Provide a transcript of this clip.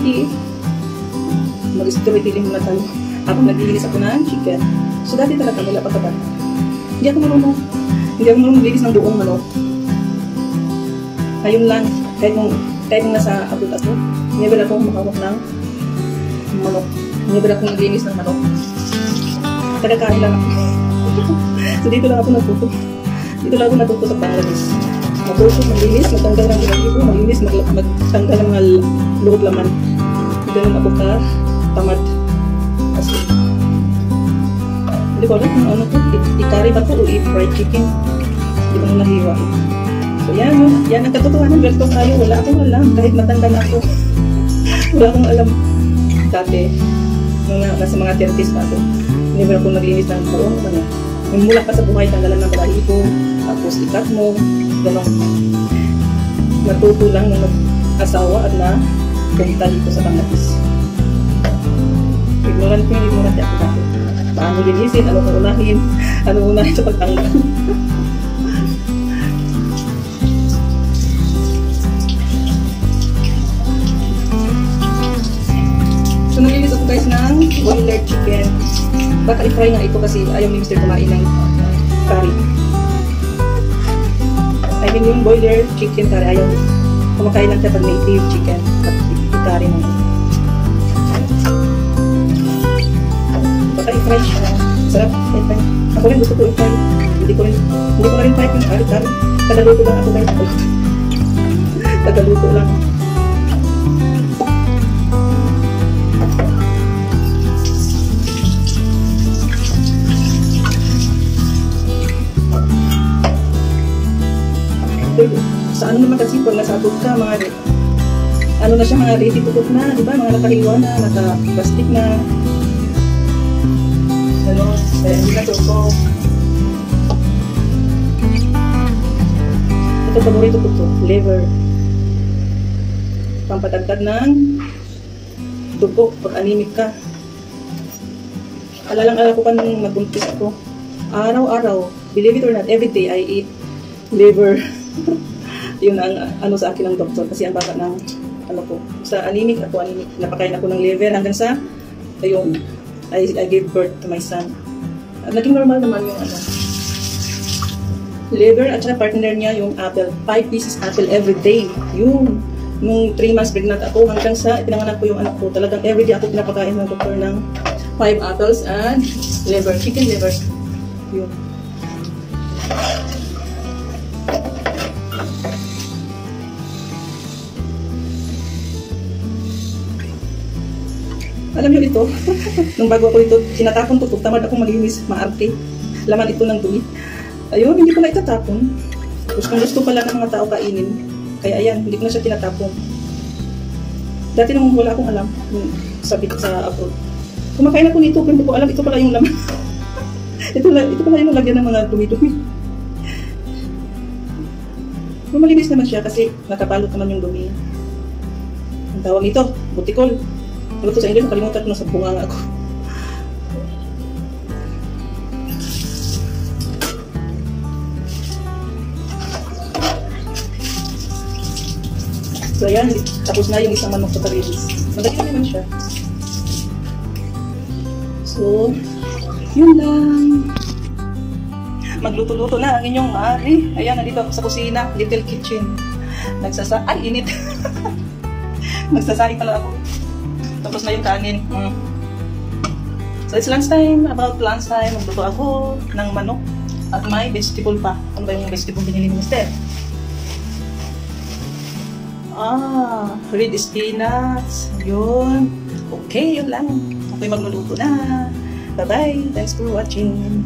ready. Mag-storytelling muna tayo. Habang naglilinis ako ng chicken. So dati talaga mula pagkabata. Hindi ako marunong maglinis ng buong manok. Ayun lang, kahit nung nasa abot ako, never ako makawak ng manok. Never ako naglinis ng manok. Taga-kain lang ako. So dito lang ako natuto. Dito lang ako natuto sa Bangladesh. Matuto, maglinis, magtanggal ng ginagawa, maglinis, magtanggal ng mga loob laman. Ganun ako ka tamad. Kasi hindi ko alam kung ano to, i-curry ba to o i-fried chicken. Hindi ko na nahiwa. So yan ang katotohanan. Ganito tayo, wala akong alam. Kahit matanda na ako. Wala akong alam. Dati, nasa mga 30s pa ako, never ako naglinis ng buong ano. Mula pa sa buhay, tanggalan ng balahibo, tapos ikat mo, gano'n. Natuto lang ng asawa at na pumunta dito sa Bangladesh. Ignorant ako dati. Paano linisin, ano unahin sa pagtanggal. So nalinis ako guys ng boiler chicken. Baka i-fry nga ito kasi ayaw ni Mr. kumain ng curry. I mean yung boiler chicken curry, ayaw kumakain lang siya pag native chicken at i-curry mo. Baka i-fry siya. Sarap, i-fry. Ako rin gusto ko i-fry. Hindi ko na rin fry yung curry. Tagaluto lang ako guys. Tagaluto lang. Sa ano naman kasi pag nasabot ka, mga ano na siya, mga ready to cook na, di ba? Mga nakahiwa na, naka-plastic na. Ano, kaya hindi na tuko. Ito, paborito ko to, liver. Pampatagtag ng dugo pag anemic ka. Alalang-ala ko pa nung nagbuntis ako. Araw-araw, believe it or not, every day I eat liver. Yun ang ano sa akin ng doktor kasi ang baka ng ano ko sa anemic napakain ako ng liver hanggang sa ayun I gave birth to my son. Naging normal naman yung ano liver at saka partner niya yung apple, 5 pieces apple every day. Yun nung 3 months pregnant ako hanggang sa pinanganak ko yung anak ko, talagang every day ako pinapakain ng doktor ng 5 apples and liver, chicken liver. Yun. Alam niyo ito, nung bago ako ito, tinatapon ko ito, tamad akong maglinis, maarte. Laman ito ng dumi. Ayun, hindi ko na itatapon. Gusto pala ng mga tao kainin. Kaya ayan, hindi ko na siya tinatapon. Dati nung wala akong alam, sabit sa abroad. Kumakain ako nito, pero hindi ko alam, ito pala yung laman. ito pala yung lagyan ng mga dumi-dumi. Malinis naman siya kasi nakapalot naman yung dumi. Ang tawag ito, butikol. Ano ko sa English, nakalimutan ko na sa bunga ako. So ayan, tapos na yung isang manok sa karilis. Madali naman siya. So, yun lang. Magluto-luto na ang inyong maaari. Ayan, nandito ako sa kusina, little kitchen. Ay, init. Nagsasaing pala ako. Tapos na yung kanin. So it's lunchtime. About lunchtime, magluto ako ng manok at may vegetable pa. Ano ba yung vegetable binili ni Mister? Red spinach. Yun. Okay, yun lang. Okay, magluluto na. Bye-bye. Thanks for watching.